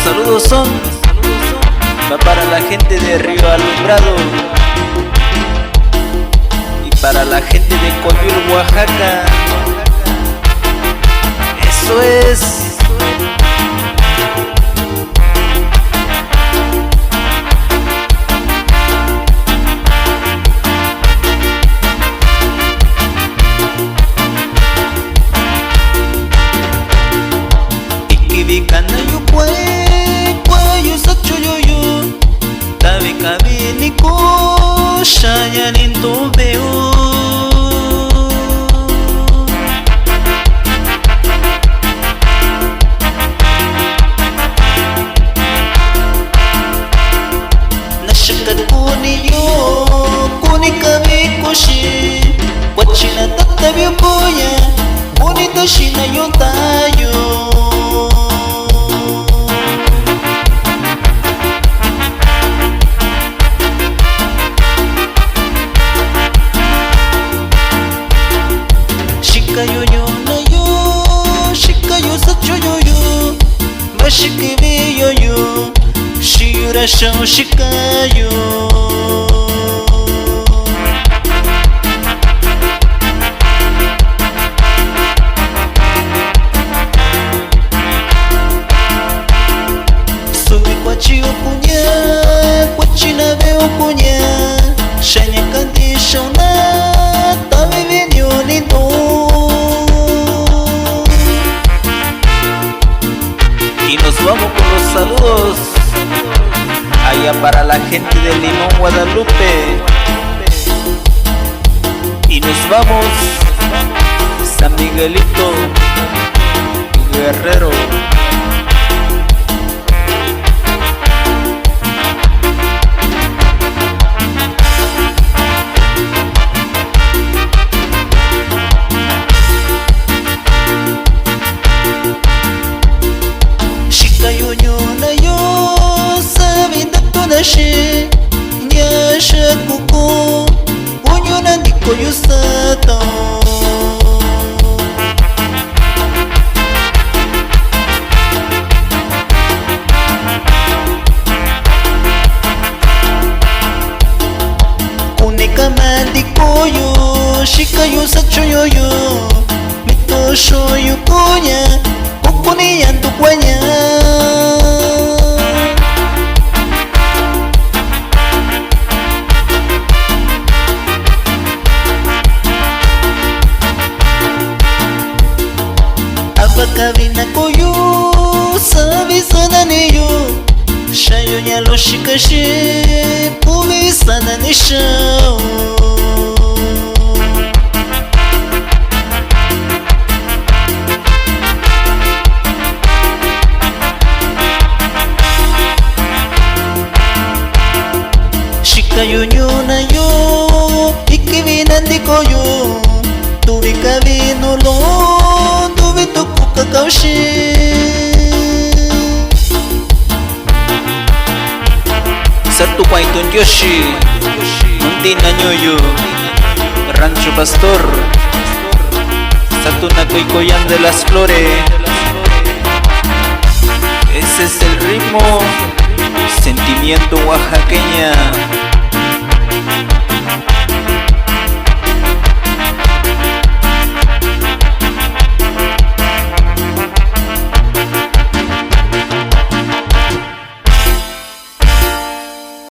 saludos son va para la gente de Río Alumbrado y para la gente de Coyul, Oaxaca. Eso es. Ikibikana yukwe kwayo sachoyoyo tabe kabini ko shayanin tobeo. Nashakat kuniyo kuni kabe koshi wachina tatabyo boya bonita shina yontayo. Shikayo na yo, shikayo sachoyo yo, mashikebe yo yo, shiura shao shikayo. Subi kwa chio kunya, kwa china veo kunya, shanya kandi shauna, tabe venio lindo. Y nos vamos con los saludos allá para la gente de Limón, Guadalupe. Y nos vamos San Miguelito, Guerrero. She nyasha kuku unyuna ndiko yusata kuneka mandiko yo shika yusacho yo yo mitosho yukunya kukuni yandukwanya. Kabina koyo sabisana neyo shayo nyalo shikashi pumisana nishao. Shikayo nyona yo ikibina ndikoyo tuvi kabino lo tuvi toku kakaushi. Sartu Paitun Yoshi Mundina Ñoyo Rancho Pastor Satuna Coicoyán de las Flores. Ese es el ritmo, sentimiento oaxaqueña.